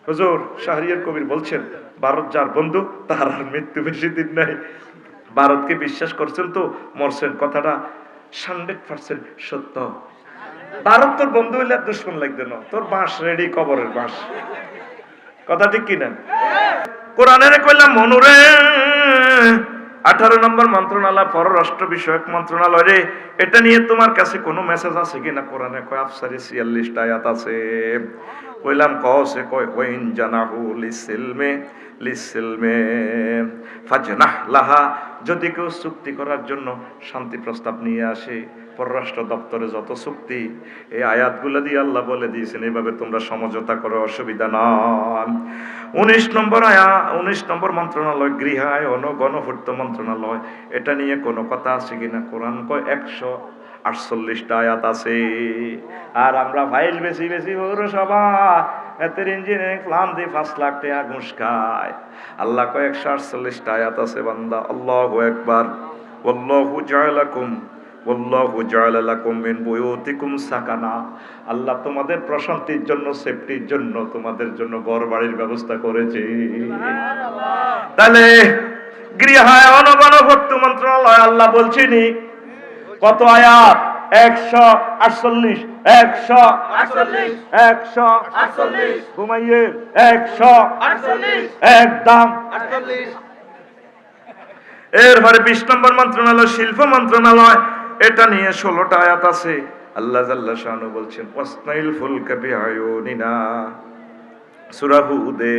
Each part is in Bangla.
হুজুর শাহরিয়ার কবির বলছেন, ভারত যার বন্ধু তার আর মৃত্যু বেশি দিন নাই। ভারতকে বিশ্বাস করছেন তো মরছেন, কথাটা 100% সত্য। ভারত তোর বন্ধু হইলে দুশ্মন লাগবে না, তোর বাঁশ রেডি, কবরের বাঁশ। কথা ঠিক কিনা? কোরআনের কইলাম মনুরে 18 নম্বর মন্ত্রণালয়, পররাষ্ট্র বিষয়ক মন্ত্রণালয় রে, এটা নিয়ে তোমার কাছে কোনো মেসেজ আছে কিনা? কোরআনে কয় আফসারি 46 আয়াত আছে। কইলাম কসে কয় ওয়াইন জানাহু লিসিলমে ফাজনাহ লাহা, যদি কেউ চুক্তি করার জন্য শান্তি প্রস্তাব নিয়ে আসে, পররাষ্ট্র দপ্তরে যত চুক্তি, এই আয়াতগুলো দিয়ে আল্লাহ বলে দিয়েছেন এইভাবে তোমরা সমঝোতা করো, অসুবিধা নয়। 19 নম্বর মন্ত্রণালয় গৃহায়ন ও গণপূর্ত মন্ত্রণালয়, এটা নিয়ে কোনো কথা আছে কিনা? কোরআন কয় 148টা আয়াত আছে। আর আমরা ফাইল বেশি বেশি পৌরসভা এতের ইঞ্জিনিয়ারিং প্ল্যান দিয়ে 5 লাখ টাকা ঘুষ খায়। আল্লাহ কয় 148টা আয়াত আছে বান্দা। আল্লাহু আকবার। ওয়াল্লাহু জাআলাকুম ওয়াল্লাহু জাআলা লাকুম মিন বুয়ুতিকুম সাকানা, আল্লাহ তোমাদের প্রশান্তির জন্য, সেফটির জন্য তোমাদের জন্য ঘর বাড়ির ব্যবস্থা করেছে। তাহলে গৃহায়ন ও গণপূর্ত মন্ত্রণালয় আল্লাহ বলছিনি কত আয়াত? 148 ঘুমাইয়ে 148 একদম 48। এরপরে 20 নম্বর মন্ত্রণালয় শিল্প মন্ত্রণালয়, এটা নিয়ে 16টা আয়াত আছে। আল্লাহ জাল্লা শানু বলছেন ওয়াসনাইল ফুলকা বিআয়ুনিনা, সূরা হুদে,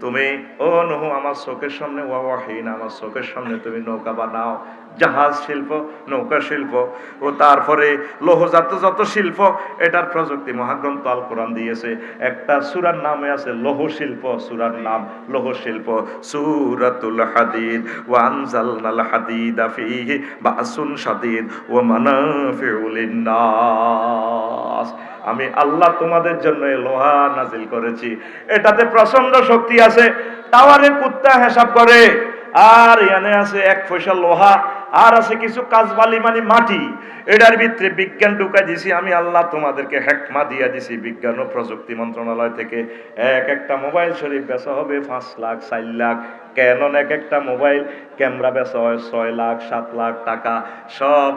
তুমি ও নূহ আমার চোখের সামনে, ওয়াহিনা আমার চোখের সামনে তুমি নৌকা বানাও। জাহাজ শিল্প, নৌকা শিল্প ও তারপরে লৌহজাত যত শিল্প, এটার প্রযুক্তি মহাগ্রন্থ আল কোরআন দিয়েছে। একটা সূরার নামে আছে লৌহ শিল্প, সূরার নাম লৌহ শিল্প, সূরাতুল হাদিদ। ওয়া আনজালনাল হাদিদা ফীহি বাসুন শাদীদ ওয়া মানাফিউ লিন-নাস, আমি আল্লাহ তোমাদের জন্য লোহা নাজিল করেছি, এটাতে প্রচন্ড শক্তি আছে। টাওয়ারে কুত্তা হিসাব করে, আর এখানে আছে 1 পয়সা লোহা, আর আছে কিছু কাজবালি মানে মাটি, এটার ভিতরে বিজ্ঞান ঢুকাই দিছি আমি আল্লাহ, তোমাদেরকে হেকমা দিয়ে দিছি বিজ্ঞান ও প্রযুক্তি মন্ত্রণালয় থেকে। একটা মোবাইল শরীফ বেচা হবে 5 লাখ 4 লাখ, ক্যানন একটা মোবাইল ক্যামেরা বেচা হয় 6 লাখ 7 লাখ টাকা। সব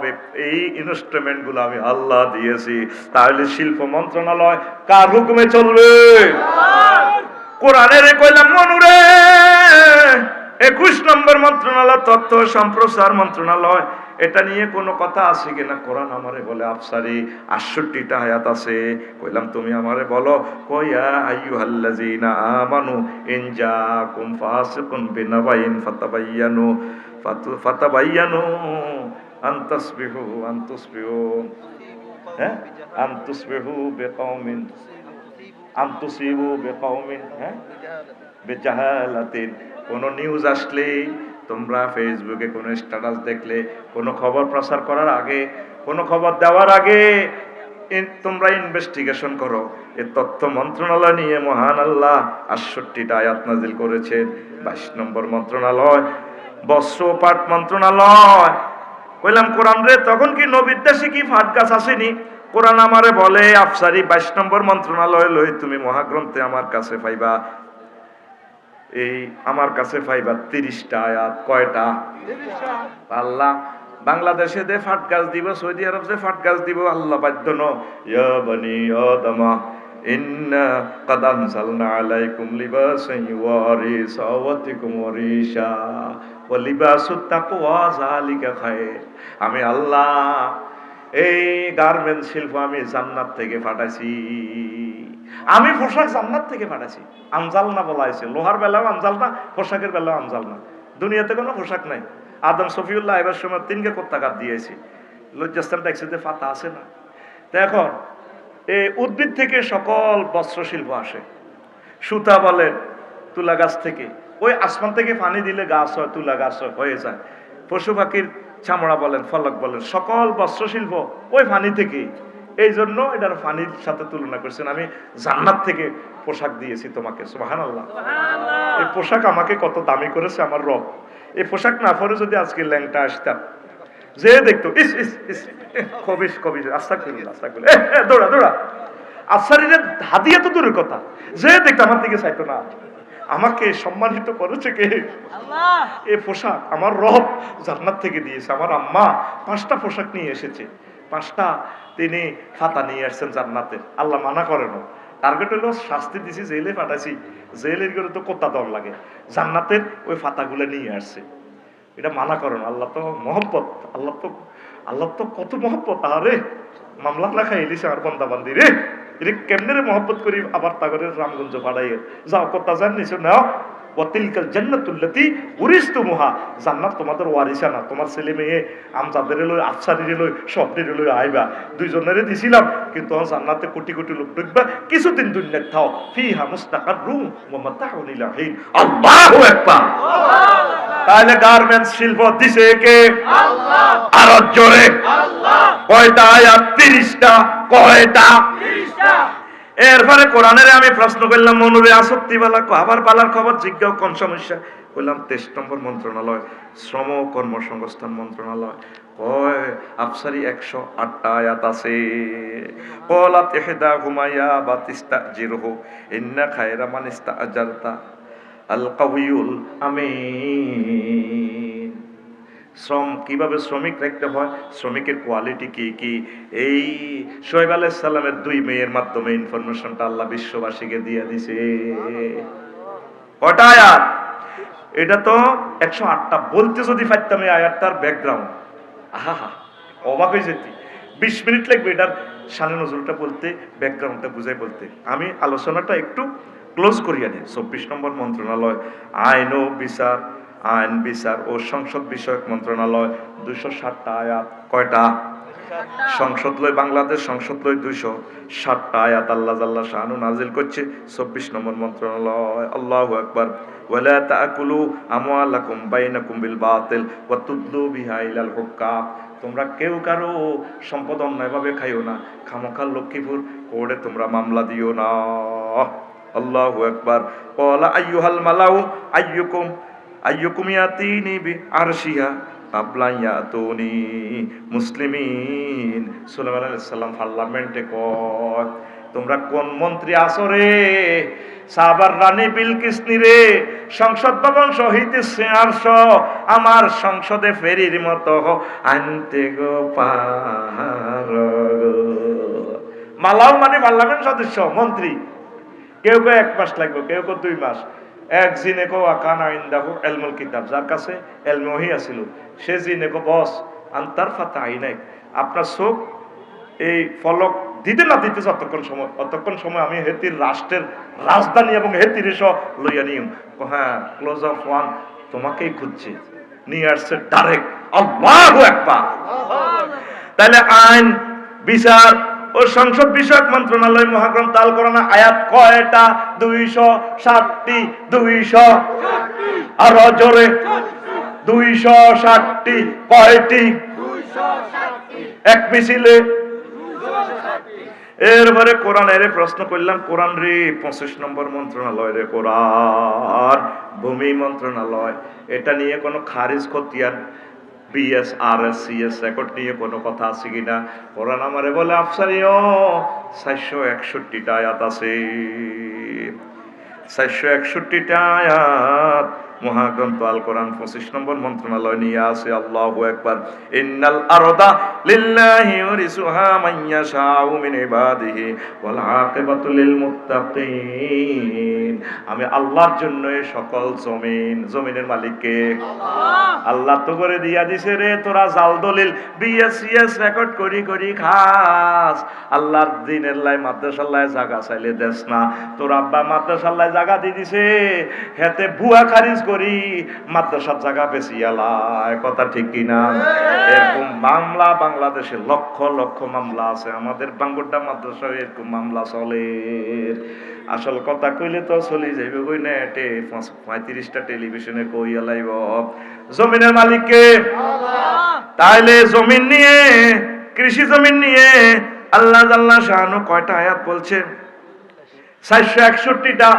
এই ইনস্ট্রুমেন্ট গুলো আমি আল্লাহ দিয়েছি। তাহলে শিল্প মন্ত্রণালয় কার হুকুমে চলবে? কোরআনের কইলাম মনুরে 21 নম্বর মন্ত্রণালয় তথ্য সম্প্রচার মন্ত্রণালয়, এটা নিয়ে কোনো কথা আছে কিনা? কোরআন আমারে বলে আফসারি 68টা আয়াত আছে। কইলাম তুমি আমারে বলো, কয়া আইয়ুহাল্লাযীনা আমানু ইন জাআকুম ফাসিকুন বিনাবাইন ফাতাবাইয়ানু আনতুসবিহু বিকাউমিন বিজাহালাতিন। কোন নিউজ আসলে, তোমরা ফেসবুকে কোনো স্ট্যাটাস দেখলে, কোনো খবর প্রচার করার আগে, কোনো খবর দেওয়ার আগে তোমরা ইনভেস্টিগেশন করো। এই তথ্য মন্ত্রণালয় নিয়ে মহান আল্লাহ 68টা আয়াত নাজিল করেছে। 22 নম্বর মন্ত্রণালয় বস্ত্র পাট মন্ত্রণালয়। কইলাম কোরআন রে, তখন কি নবীর দেশে কি ফাট গাছ আসেনি? কোরআন আমারে বলে আফসারি 22 নম্বর মন্ত্রণালয় লই তুমি মহাগ্রন্থে আমার কাছে পাইবা, এই আমার কাছে পাইবা 30টা আয়াত। কয়টা? 30টা। আল্লাহ বাংলাদেশে দে ফাট গাছ দিব, সৌদি আরব যে ফাট গাছ দিব, আল্লাহ বাধ্য ন ইয়া বনি আদমা ইন্না কাদ আনজালনা আলাইকুম লিবাসান ইউয়ারি সাওয়াতিকুম ওয়ারিশা ওয়া লিবাসুত তাকওয়া যালিকা খায়র। আমি আল্লাহ এই গার্মেন্টস শিল্প আমি জান্নাত থেকে পাঠাইছি, আমি পোশাক জান্নাত থেকে পাঠাইছি। আনজাল না বলা হয়েছে, লোহার বেলাও আনজাল না, পোশাকের বেলাও আনজাল না। দুনিয়াতে কোনো পোশাক নাই। আদম সফিউল্লাহ এবার সময় 3 কোত্তাকাত দিয়েছি, লজ্জাস্থান ট্যাক্সিতে ফাতা আছে না। তো এখন এই উদ্ভিদ থেকে সকল বস্ত্র শিল্প আসে। সুতা বলেন তুলা গাছ থেকে, ওই আসমান থেকে পানি দিলে গাছ হয়, তুলা গাছ হয়ে যায়। পশু পাখির চামড়া বলেন, ফলক বলেন, সকল বস্ত্র শিল্প ওই পানি থেকে। এই জন্য এটার পানির সাথে তুলনা করছেন। আমি জান্নাত থেকে পোশাক দিয়েছি তোমাকে। সুবহানাল্লাহ। এই পোশাক আমাকে কত দামি করেছে আমার রব। এই পোশাক না পরে যদি আজকে ল্যাংটা আসতাম, যে দেখতো ইস ইস ইস কবিস কবিস, আস্তাগফিরুল্লাহ আস্তাগফিরুল্লাহ, দৌড়া দৌড়া। আফসারিদের হাদিয়া তো দূরের কথা, যে দেখতে আমার দিকে চাইতো না। আমাকে সম্মানিত করেছে কে? আল্লাহ। এই পোশাক আমার রব জান্নাত থেকে দিয়েছে। আমার আম্মা 5টা পোশাক নিয়ে এসেছে, 5টা তিনি ফাতা নিয়ে আসছেন জান্নাতের। আল্লাহ মানা করেন, টার্গেট হলো শাস্তি দিছি, জেলে পাঠাইছি, জেলের করে তো কোথা দর লাগে, জান্নাতের ওই ফাতাগুলো নিয়ে আসছে। এটা মানা করেন। আল্লাহ তো মহব্বত, আল্লাহ তো কত মহব্বত। আরে মামলা লেখা এলিছে আর বন্দা বান্দি রে, এটা কেমনে রে মহব্বত করি আবার তাগরের রামগঞ্জ পাঠাই যাও কথা জানিস নাও। ওয়াতিলকাল জান্নাতুল্লাতী উরিসতুমুহা, জান্নাত তোমাদের ওয়ারিসা না, তোমার ছেলে মেয়ে আমজাদের লই আফসারিরে লই সবরে লই আইবা, দুইজনেরে দিছিলাম, কিন্তু জান্নাতে কোটি কোটি লোক ঢুকবা, কিছুদিন দুনিয়াত থাও, ফিহা মুস্তাকাররুম ওয়া মাতাউন ইলাহিন। আল্লাহু আকবার। তাহলে গার্মেন্টস শিল্প দিছে কে? আল্লাহ। আর জোরে আল্লাহ। কয়টা আয়াত? 30টা। কয়টা? 30টা। এরপরে কোরআনের আমি প্রশ্ন করলাম, মনুরে আসক্তি বালা আবার পালার খবর জিজ্ঞাও কোন সমস্যা? বললাম 23 নম্বর মন্ত্রণালয়, শ্রম কর্মসংস্থান মন্ত্রণালয়। কয় আফসারি 108টা আয়াত আছে। কলাত ইহদা হুমায়া বাতিস্তাজিরহু ইন্না খায়রা মান ইস্তাআজারতা আল কাউয়ুল আমিন। শ্রম কিভাবে শ্রমিক রাখতে হয়, শ্রমিকের কোয়ালিটি কি কি, এই শোয়েব আলাইহিস সালামের 2 মেয়ের মাধ্যমে ইনফরমেশনটা আল্লাহ বিশ্ববাসীকে দিয়ে দিছে। কয়টা আয়াত? এটা তো 108টা। বলতে যদি পারতাম এই আয়াতটার ব্যাকগ্রাউন্ড, আহা অবাক হয়ে যেতি। 20 মিনিট লাগবে এটার শানে নজরুলটা বলতে, ব্যাকগ্রাউন্ডটা বুঝাই বলতে। আমি আলোচনাটা একটু ক্লোজ করিয়া নিই। 24 নম্বর মন্ত্রণালয়, আইন ও বিচার, আইন বিচার ও সংসদ বিষয়ক মন্ত্রণালয়, 260টা আয়াত। কয়টা? সংসদ লয় বাংলাদেশ, সংসদ লয় 260টা আয়াত আল্লাহ জাল্লা শানু নাজিল করছে 24 নম্বর মন্ত্রণালয়। আল্লাহু আকবার। ওয়ালা তাকুলু আমওয়ালাকুম বাইনাকুম বিল বাতিল ওয়া তুদলু বিহা ইলাল হুক্কাম। তোমরা কেউ কারো সম্পদ অন্যায়ভাবে খাইও না, খামোখা লক্ষ্মীপুর কোর্টে তোমরা মামলা দিও না। আল্লাহু আকবার। ক্বালা আইয়ুহাল মালাউ আইয়ুকুম ইয়াতিনি বিআরশিহা কাবলা ইয়াতুনি মুসলিমিন। সুলাইমান আলাইহিস সালাম পার্লামেন্টে কয়, তোমরা কোন মন্ত্রী আছো রে? সাহাবার রানী বিলকিস রে সংসদ ভবন সহিতে চেয়ারশ আমার সংসদে ফেরির মতো আনতে গো পার। মালাও মানে পার্লামেন্ট সদস্য, মন্ত্রী। কেউ কেউ 1 মাস লাগবে, কেউ কেউ 2 মাস। এক জিনেকো আকানা ইনদাহু ইলমুল কিতাব, যার কাছে ইলমে ওহী আছিল, সে জিনেকো বস আনতার ফাতা আইনাক, আপনার চোখ এই ফলক দিতে না দিতে অতক্ষণ সময় আমি হেতির রাষ্ট্রের রাজধানী এবং হেতির এসব লইয়া নিম। হ্যাঁ, ক্লোজ অফ ওয়ান তোমাকেই খুঁজছে, নিয়ে আসছে ডাইরেক্ট। আল্লাহু আকবার। তাহলে আইন বিচার ও সংসদ বিষয়ক মন্ত্রণালয় মহাগ্রন্থ আল কোরআন আয়াত কয়টা? 260টি। 260 আর জোরে 260টি। কয়টি? 260টি। এক মিছিলে। এরপরে কোরআনের প্রশ্ন করলাম, কোরআন রে 25 নম্বর মন্ত্রণালয় রে কোরআন, ভূমি মন্ত্রণালয়, এটা নিয়ে কোনো খারিজ খতিয়ান BSRS CS রেকর্ড নিয়ে কোনো কথা আছে কিনা? কোরআন আমারে বলে আফসারিও 461টা আয়াত আছে। 461টা আয়াত মহাগ্রন্থ আল কোরআন 25 নম্বর মন্ত্রণালয় নিয়ে আছে। আল্লাহু আকবার। ইন্নাল আরদা লিল্লাহি ইউরিসুহা মান ইয়াশাউ মিন ইবাদিহি ওয়াল আকিবাতু লিল মুত্তাকিন। আমি আল্লাহর জন্য এই সকল জমিনের মালিক কে? আল্লাহ। আল্লাহ তো করে দিয়া দিছে রে, তোরা জাল দলিল BSCS রেকর্ড করি খাস। আল্লাহর দ্বীনের লাই মাদ্রাসার লাই জায়গা চাইলে দেস না, তোর আব্বা মাদ্রাসার লাই জায়গা দিয়ে দিছে, হেতে ভুয়া খারিজ করি মাদ্রাসার জায়গা বেশি আলায়। কথা ঠিক কিনা? এরকম মামলা বাংলাদেশে লক্ষ লক্ষ মামলা আছে। আমাদের বাঙ্গুরডা মাদ্রাসায় এরকম মামলা চলে। আসল কথা কইলে তো চলি যাইবে কই না, 35টা টেলিভিশনে কইয়া লাইব। জমিনের মালিক কে? আল্লাহ। তাইলে জমিন নিয়ে, কৃষি জমিন নিয়ে আল্লাহ জাল্লা শানু কয়টা আয়াত বলছে? 461টা।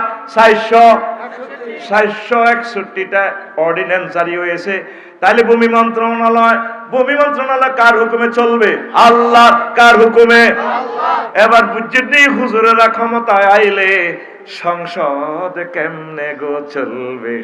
461টা অর্ডিন্যান্স জারি হয়েছে। তাইলে ভূমি মন্ত্রণালয় ভূমি মন্ত্রণালয় কার হুকুমে চলবে? আল্লাহ। কার হুকুমে? এবার বুঝছেন হুজুরেরা ক্ষমতায় আইলে সংসদ কেমনে গো চলবে?